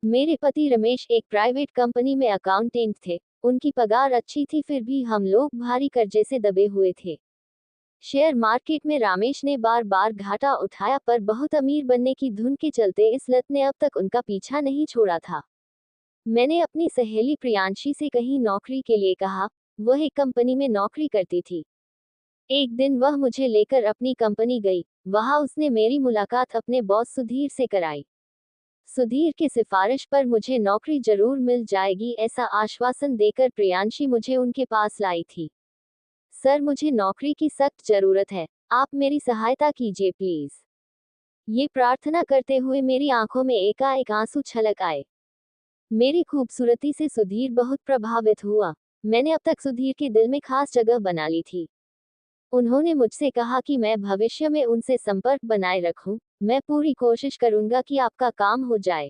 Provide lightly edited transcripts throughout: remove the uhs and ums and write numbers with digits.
मेरे पति रमेश एक प्राइवेट कंपनी में अकाउंटेंट थे। उनकी पगार अच्छी थी, फिर भी हम लोग भारी कर्जे से दबे हुए थे। शेयर मार्केट में रमेश ने बार बार घाटा उठाया, पर बहुत अमीर बनने की धुन के चलते इस लत ने अब तक उनका पीछा नहीं छोड़ा था। मैंने अपनी सहेली प्रियांशी से कहीं नौकरी के लिए कहा। वह एक कंपनी में नौकरी करती थी। एक दिन वह मुझे लेकर अपनी कंपनी गई। वहां उसने मेरी मुलाकात अपने बॉस सुधीर से कराई। सुधीर की सिफारिश पर मुझे नौकरी जरूर मिल जाएगी, ऐसा आश्वासन देकर प्रियांशी मुझे उनके पास लाई थी। सर, मुझे नौकरी की सख्त जरूरत है, आप मेरी सहायता कीजिए प्लीज। ये प्रार्थना करते हुए मेरी आंखों में एकाएक आंसू छलक आए। मेरी खूबसूरती से सुधीर बहुत प्रभावित हुआ। मैंने अब तक सुधीर के दिल में खास जगह बना ली थी। उन्होंने मुझसे कहा कि मैं भविष्य में उनसे संपर्क बनाए रखूं। मैं पूरी कोशिश करूंगा कि आपका काम हो जाए।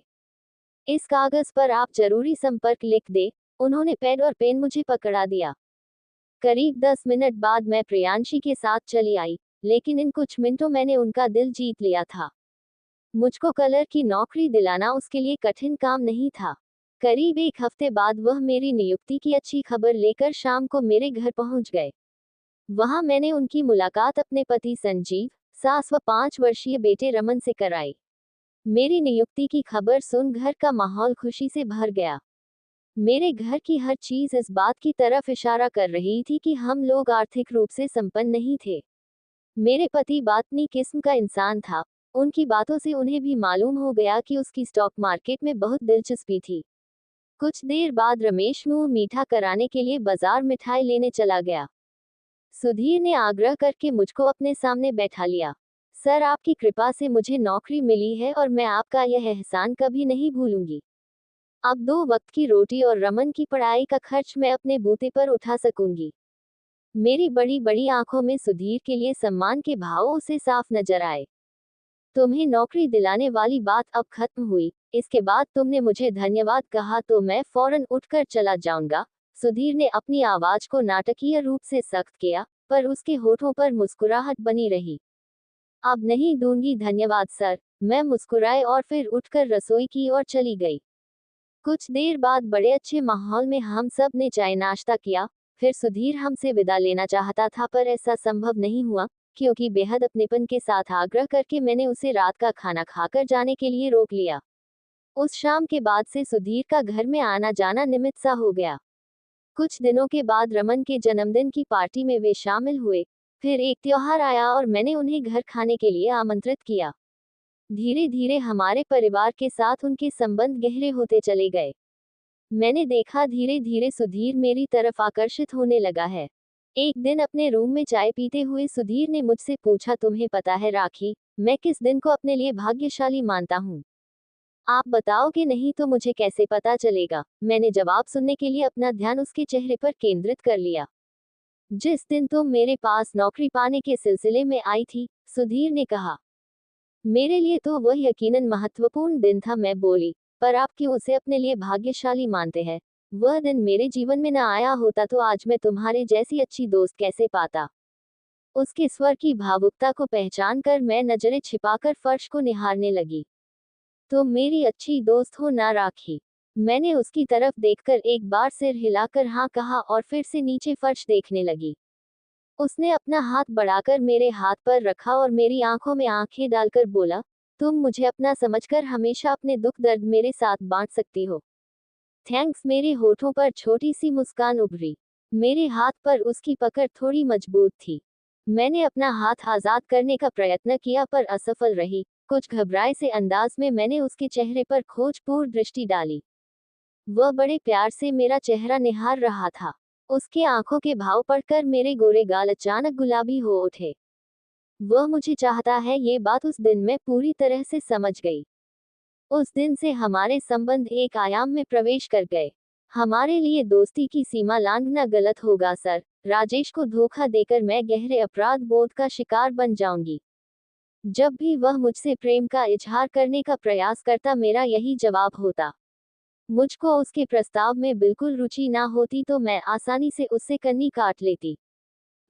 इस कागज पर आप जरूरी संपर्क लिख दे। उन्होंने पेन और पेन मुझे पकड़ा दिया। करीब 10 मिनट बाद मैं प्रियांशी के साथ चली आई, लेकिन इन कुछ मिनटों मैंने उनका दिल जीत लिया था। मुझको कलर की नौकरी दिलाना उसके लिए कठिन काम नहीं था। करीब एक हफ्ते बाद वह मेरी नियुक्ति की अच्छी खबर लेकर शाम को मेरे घर पहुंच गए। वहां मैंने उनकी मुलाकात अपने पति संजीव, सास व 5 वर्षीय बेटे रमन से कराई। मेरी नियुक्ति की खबर सुन घर का माहौल खुशी से भर गया। मेरे घर की हर चीज इस बात की तरफ इशारा कर रही थी कि हम लोग आर्थिक रूप से संपन्न नहीं थे। मेरे पति बातनी किस्म का इंसान था। उनकी बातों से उन्हें भी मालूम हो गया कि उसकी स्टॉक मार्केट में बहुत दिलचस्पी थी। कुछ देर बाद रमेश मुंह मीठा कराने के लिए बाजार मिठाई लेने चला गया। सुधीर ने आग्रह करके मुझको अपने सामने बैठा लिया। सर, आपकी कृपा से मुझे नौकरी मिली है और मैं आपका यह एहसान कभी नहीं भूलूंगी। अब 2 वक्त की रोटी और रमन की पढ़ाई का खर्च मैं अपने बूते पर उठा सकूंगी। मेरी बड़ी बड़ी आंखों में सुधीर के लिए सम्मान के भाव उसे साफ नजर आए। तुम्हें नौकरी दिलाने वाली बात अब खत्म हुई। इसके बाद तुमने मुझे धन्यवाद कहा तो मैं फौरन उठकर चला जाऊंगा। सुधीर ने अपनी आवाज को नाटकीय रूप से सख्त किया, पर उसके होठों पर मुस्कुराहट बनी रही। अब नहीं दूंगी धन्यवाद सर, मैं मुस्कुराए और फिर उठकर रसोई की ओर चली गई। कुछ देर बाद बड़े अच्छे माहौल में हम सब ने चाय नाश्ता किया। फिर सुधीर हमसे विदा लेना चाहता था, पर ऐसा संभव नहीं हुआ, क्योंकि बेहद अपनेपन के साथ आग्रह करके मैंने उसे रात का खाना खाकर जाने के लिए रोक लिया। उस शाम के बाद से सुधीर का घर में आना जाना निमित्त सा हो गया। कुछ दिनों के बाद रमन के जन्मदिन की पार्टी में वे शामिल हुए। फिर एक त्योहार आया और मैंने उन्हें घर खाने के लिए आमंत्रित किया। धीरे धीरे हमारे परिवार के साथ उनके संबंध गहरे होते चले गए। मैंने देखा धीरे धीरे सुधीर मेरी तरफ आकर्षित होने लगा है। एक दिन अपने रूम में चाय पीते हुए सुधीर ने मुझसे पूछा, तुम्हें पता है राखी, मैं किस दिन को अपने लिए भाग्यशाली मानता हूँ? आप बताओगे नहीं तो मुझे कैसे पता चलेगा? मैंने जवाब सुनने के लिए अपना ध्यान उसके चेहरे पर केंद्रित कर लिया। जिस दिन तुम मेरे पास नौकरी पाने के सिलसिले में आई थी, सुधीर ने कहा। मेरे लिए तो वह यकीनन महत्वपूर्ण दिन था, मैं बोली। पर आप क्यों उसे अपने लिए भाग्यशाली मानते हैं? वह दिन मेरे जीवन में न आया होता तो आज मैं तुम्हारे जैसी अच्छी दोस्त कैसे पाता? उसके स्वर की भावुकता को पहचान कर मैं नजरें छिपाकर फर्श को निहारने लगी। तुम मेरी अच्छी दोस्त हो ना राखी? मैंने उसकी तरफ देखकर एक बार सिर हिलाकर हाँ कहा और फिर से नीचे फर्श देखने लगी। उसने अपना हाथ बढ़ाकर मेरे हाथ पर रखा और मेरी आंखों में आंखें डालकर बोला, तुम मुझे अपना समझकर हमेशा अपने दुख दर्द मेरे साथ बांट सकती हो। थैंक्स। मेरे होठों पर छोटी सी मुस्कान उभरी। मेरे हाथ पर उसकी पकड़ थोड़ी मजबूत थी। मैंने अपना हाथ आजाद करने का प्रयत्न किया, पर असफल रही। कुछ घबराए से अंदाज में मैंने उसके चेहरे पर खोजपूर्ण दृष्टि डाली। वह बड़े प्यार से मेरा चेहरा निहार रहा था। उसके आंखों के भाव पढ़कर मेरे गोरे गाल अचानक गुलाबी हो उठे। वह मुझे चाहता है, ये बात उस दिन मैं पूरी तरह से समझ गई। उस दिन से हमारे संबंध एक आयाम में प्रवेश कर गए। हमारे लिए दोस्ती की सीमा लांघना गलत होगा सर। राजेश को धोखा देकर मैं गहरे अपराध बोध का शिकार बन जाऊंगी। जब भी वह मुझसे प्रेम का इजहार करने का प्रयास करता, मेरा यही जवाब होता। मुझको उसके प्रस्ताव में बिल्कुल रुचि ना होती तो मैं आसानी से उससे कन्नी काट लेती।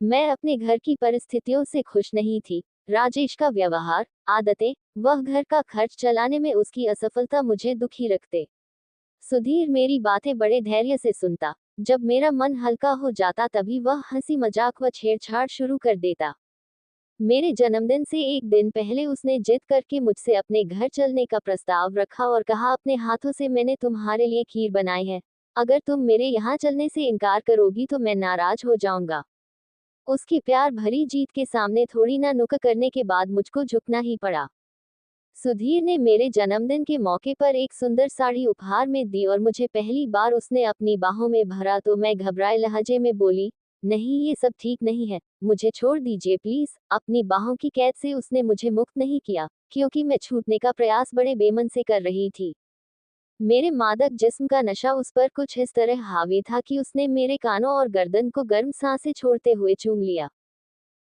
मैं अपने घर की परिस्थितियों से खुश नहीं थी। राजेश का व्यवहार, आदतें, वह घर का खर्च चलाने में उसकी असफलता मुझे दुखी रखते। सुधीर मेरी बातें बड़े धैर्य से सुनता। जब मेरा मन हल्का हो जाता तभी वह हंसी मजाक व छेड़छाड़ शुरू कर देता। मेरे जन्मदिन से एक दिन पहले उसने जिद करके मुझसे अपने घर चलने का प्रस्ताव रखा और कहा, अपने हाथों से मैंने तुम्हारे लिए खीर बनाई है, अगर तुम मेरे यहाँ चलने से इनकार करोगी तो मैं नाराज हो जाऊंगा। उसकी प्यार भरी जीत के सामने थोड़ी ना नुक्कड़ करने के बाद मुझको झुकना ही पड़ा। सुधीर ने मेरे जन्मदिन के मौके पर एक सुंदर साड़ी उपहार में दी और मुझे पहली बार उसने अपनी बाहों में भरा तो मैं घबराए लहजे में बोली, नहीं, ये सब ठीक नहीं है, मुझे छोड़ दीजिए प्लीज। अपनी बाहों की कैद से उसने मुझे मुक्त नहीं किया, क्योंकि मैं छूटने का प्रयास बड़े बेमन से कर रही थी। मेरे मादक जिस्म का नशा उस पर कुछ इस तरह हावी था कि उसने मेरे कानों और गर्दन को गर्म सांसें छोड़ते हुए चूम लिया।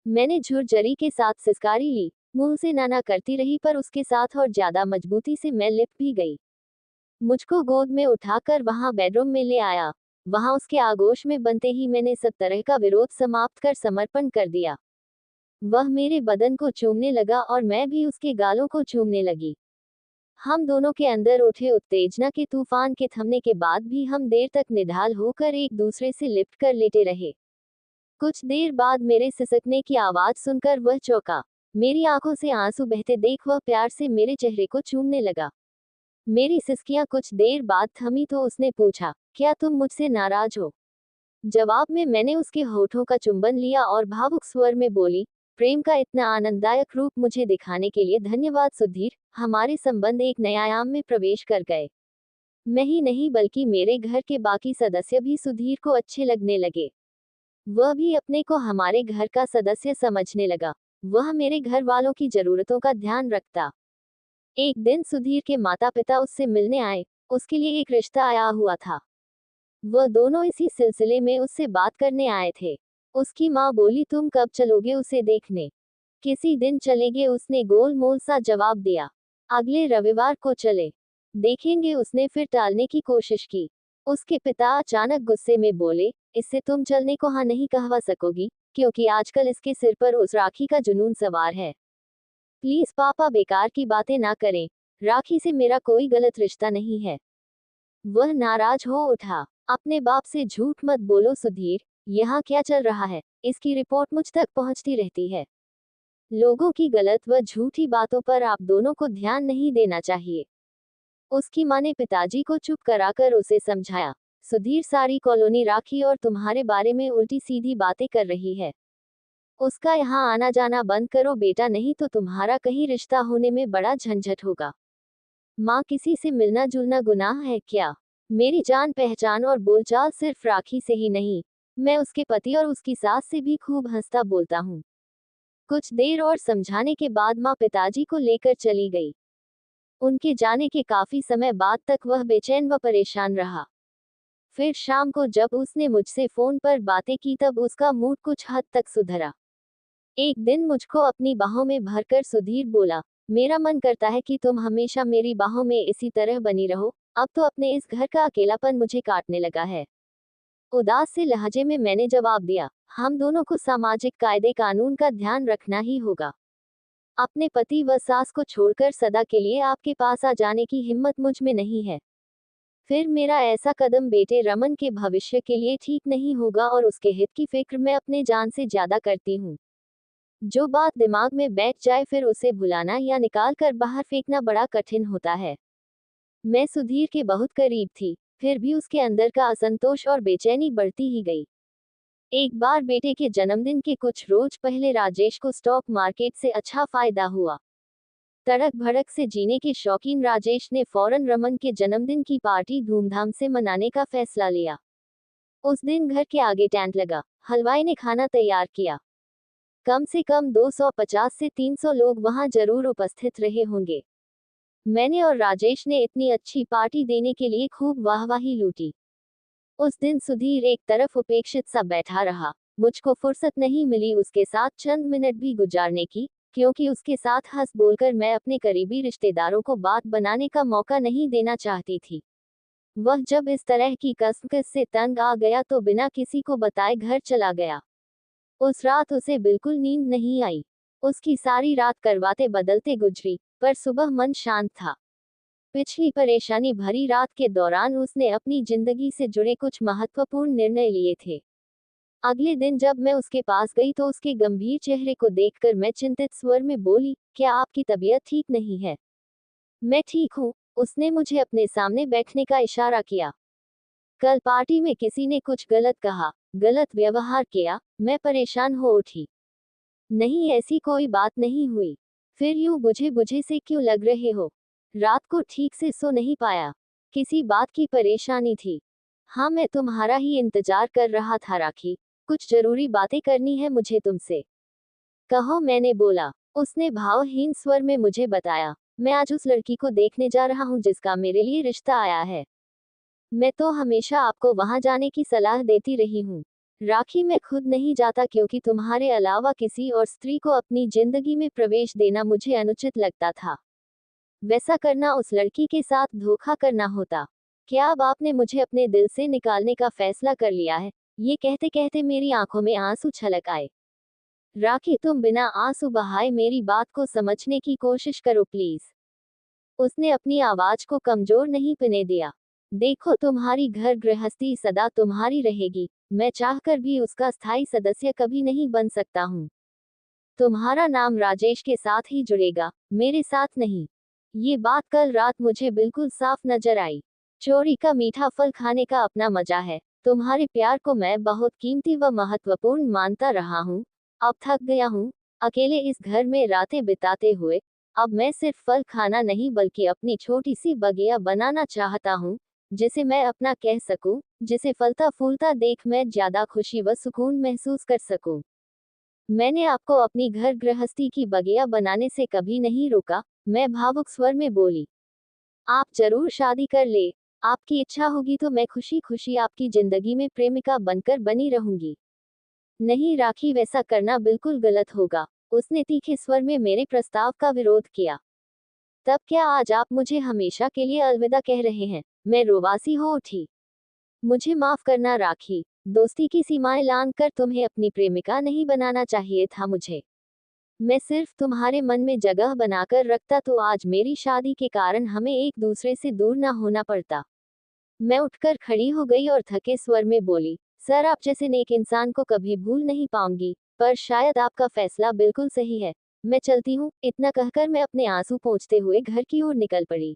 मैंने झुरझरी के साथ सिसकारी ली, मुंह से नाना करती रही, पर उसके साथ और ज्यादा मजबूती से मैं लिपट भी गई। मुझको गोद में उठाकर वहां बेडरूम में ले आया। वहां उसके आगोश में बनते ही मैंने सब तरह का विरोध समाप्त कर समर्पण कर दिया। वह मेरे बदन को चूमने लगा और मैं भी उसके गालों को चूमने लगी। हम दोनों के अंदर उठे उत्तेजना के तूफान के थमने के बाद भी हम देर तक निढाल होकर एक दूसरे से लिपट कर लेटे रहे। कुछ देर बाद मेरे सिसकने की आवाज सुनकर वह चौंका। मेरी आंखों से आंसू बहते देख वह प्यार से मेरे चेहरे को चूमने लगा। मेरी सिसकियां कुछ देर बाद थमी तो उसने पूछा, क्या तुम मुझसे नाराज हो? जवाब में मैंने उसके होठों का चुंबन लिया और भावुक स्वर में बोली, प्रेम का इतना आनंददायक रूप मुझे दिखाने के लिए धन्यवाद सुधीर। हमारे संबंध एक नए आयाम में प्रवेश कर गए। मैं ही नहीं बल्कि मेरे घर के बाकी सदस्य भी सुधीर को अच्छे लगने लगे। वह भी अपने को हमारे घर का सदस्य समझने लगा। वह मेरे घर वालों की जरूरतों का ध्यान रखता। एक दिन सुधीर के माता पिता उससे मिलने आए। उसके लिए एक रिश्ता आया हुआ था। वह दोनों इसी सिलसिले में उससे बात करने आए थे। उसकी माँ बोली, तुम कब चलोगे उसे देखने? किसी दिन चलेंगे, उसने गोलमोल सा जवाब दिया। अगले रविवार को चले देखेंगे, उसने फिर टालने की कोशिश की। उसके पिता अचानक गुस्से में बोले, इससे तुम चलने को हाँ नहीं कहवा सकोगी, क्योंकि आजकल इसके सिर पर उस राखी का जुनून सवार है। प्लीज पापा, बेकार की बातें ना करें, राखी से मेरा कोई गलत रिश्ता नहीं है। वह नाराज हो उठा। अपने बाप से झूठ मत बोलो सुधीर, यहाँ क्या चल रहा है, इसकी रिपोर्ट मुझ तक पहुँचती रहती है। लोगों की गलत व झूठी बातों पर आप दोनों को ध्यान नहीं देना चाहिए। उसकी माँ ने पिताजी को चुप कराकर उसे समझाया, सुधीर, सारी कॉलोनी राखी और तुम्हारे बारे में उल्टी सीधी बातें कर रही है। उसका यहाँ आना जाना बंद करो बेटा, नहीं तो तुम्हारा कहीं रिश्ता होने में बड़ा झंझट होगा। माँ, किसी से मिलना जुलना गुनाह है क्या? मेरी जान पहचान और बोलचाल सिर्फ राखी से ही नहीं, मैं उसके पति और उसकी सास से भी खूब हंसता बोलता हूँ। कुछ देर और समझाने के बाद माँ पिताजी को लेकर चली गई। उनके जाने के काफी समय बाद तक वह बेचैन व परेशान रहा। फिर शाम को जब उसने मुझसे फोन पर बातें की तब उसका मूड कुछ हद तक सुधरा। एक दिन मुझको अपनी बाहों में भरकर सुधीर बोला, मेरा मन करता है कि तुम हमेशा मेरी बाहों में इसी तरह बनी रहो, अब तो अपने इस घर का अकेलापन मुझे काटने लगा है। उदास से लहजे में मैंने जवाब दिया, हम दोनों को सामाजिक कायदे कानून का ध्यान रखना ही होगा। अपने पति व सास को छोड़कर सदा के लिए आपके पास आ जाने की हिम्मत मुझ में नहीं है। फिर मेरा ऐसा कदम बेटे रमन के भविष्य के लिए ठीक नहीं होगा और उसके हित की फिक्र मैं अपने जान से ज्यादा करती हूँ। जो बात दिमाग में बैठ जाए फिर उसे भुलाना या निकाल कर बाहर फेंकना बड़ा कठिन होता है। मैं सुधीर के बहुत करीब थी, फिर भी उसके अंदर का असंतोष और बेचैनी बढ़ती ही गई। एक बार बेटे के जन्मदिन के कुछ रोज पहले राजेश को स्टॉक मार्केट से अच्छा फायदा हुआ। तड़क भड़क से जीने के शौकीन राजेश ने फौरन रमन के जन्मदिन की पार्टी धूमधाम से मनाने का फैसला लिया। उस दिन घर के आगे टेंट लगा, हलवाई ने खाना तैयार किया। कम से कम 250 से 300 लोग वहां जरूर उपस्थित रहे होंगे। मैंने और राजेश ने इतनी अच्छी पार्टी देने के लिए खूब वाहवाही लूटी। उस दिन सुधीर एक तरफ उपेक्षित सा बैठा रहा। मुझको फुर्सत नहीं मिली उसके साथ चंद मिनट भी गुजारने की, क्योंकि उसके साथ हंस बोलकर मैं अपने करीबी रिश्तेदारों को बात बनाने का मौका नहीं देना चाहती थी। वह जब इस तरह की कसमकस से तंग आ गया तो बिना किसी को बताए घर चला गया। उस रात उसे बिल्कुल नींद नहीं आई। उसकी सारी रात करवाते बदलते गुजरी, पर सुबह मन शांत था। पिछली परेशानी भरी रात के दौरान उसने अपनी जिंदगी से जुड़े कुछ महत्वपूर्ण निर्णय लिए थे। अगले दिन जब मैं उसके पास गई तो उसके गंभीर चेहरे को देखकर मैं चिंतित स्वर में बोली, क्या आपकी तबीयत ठीक नहीं है? मैं ठीक हूँ, उसने मुझे अपने सामने बैठने का इशारा किया। कल पार्टी में किसी ने कुछ गलत कहा, गलत व्यवहार किया, मैं परेशान हो उठी। नहीं, ऐसी कोई बात नहीं हुई। फिर यूं बुझे बुझे से क्यों लग रहे हो? रात को ठीक से सो नहीं पाया? किसी बात की परेशानी थी? हाँ, मैं तुम्हारा ही इंतजार कर रहा था राखी। कुछ जरूरी बातें करनी है मुझे तुमसे। कहो, मैंने बोला। उसने भावहीन स्वर में मुझे बताया, मैं आज उस लड़की को देखने जा रहा हूँ जिसका मेरे लिए रिश्ता आया है। मैं तो हमेशा आपको वहां जाने की सलाह देती रही हूँ राखी, मैं खुद नहीं जाता क्योंकि तुम्हारे अलावा किसी और स्त्री को अपनी जिंदगी में प्रवेश देना मुझे अनुचित लगता था। वैसा करना उस लड़की के साथ धोखा करना होता। क्या अब आपने मुझे अपने दिल से निकालने का फैसला कर लिया है? ये कहते कहते मेरी आंखों में आंसू छलक आए। राखी, तुम बिना आंसू बहाए मेरी बात को समझने की कोशिश करो प्लीज। उसने अपनी आवाज को कमजोर नहीं पड़ने दिया। देखो, तुम्हारी घर गृहस्थी सदा तुम्हारी रहेगी, मैं चाहकर भी उसका स्थायी सदस्य कभी नहीं बन सकता हूँ। तुम्हारा नाम राजेश के साथ ही जुड़ेगा, मेरे साथ नहीं। ये बात कल रात मुझे बिल्कुल साफ नजर आई। चोरी का मीठा फल खाने का अपना मजा है। तुम्हारे प्यार को मैं बहुत कीमती व महत्वपूर्ण मानता रहा हूँ। अब थक गया हूँ अकेले इस घर में रातें बिताते हुए। अब मैं सिर्फ फल खाना नहीं बल्कि अपनी छोटी सी बगिया बनाना चाहता हूँ, जिसे मैं अपना कह सकूं, जिसे फलता फूलता देख मैं ज्यादा खुशी व सुकून महसूस कर सकूं। मैंने आपको अपनी घर गृहस्थी की बगिया बनाने से कभी नहीं रोका, मैं भावुक स्वर में बोली। आप जरूर शादी कर ले। आपकी इच्छा होगी तो मैं खुशी खुशी आपकी जिंदगी में प्रेमिका बनकर बनी रहूंगी। नहीं राखी, वैसा करना बिल्कुल गलत होगा। उसने तीखे स्वर में मेरे प्रस्ताव का विरोध किया। तब क्या आज आप मुझे हमेशा के लिए अलविदा कह रहे हैं? मैं रोवासी हो उठी। मुझे माफ करना राखी, दोस्ती की सीमाएं लांघकर तुम्हें अपनी प्रेमिका नहीं बनाना चाहिए था मुझे। मैं सिर्फ तुम्हारे मन में जगह बनाकर रखता तो आज मेरी शादी के कारण हमें एक दूसरे से दूर ना होना पड़ता। मैं उठकर खड़ी हो गई और थके स्वर में बोली, सर, आप जैसे नेक इंसान को कभी भूल नहीं पाऊंगी, पर शायद आपका फैसला बिल्कुल सही है। मैं चलती हूँ। इतना कहकर मैं अपने आंसू पोंछते हुए घर की ओर निकल पड़ी।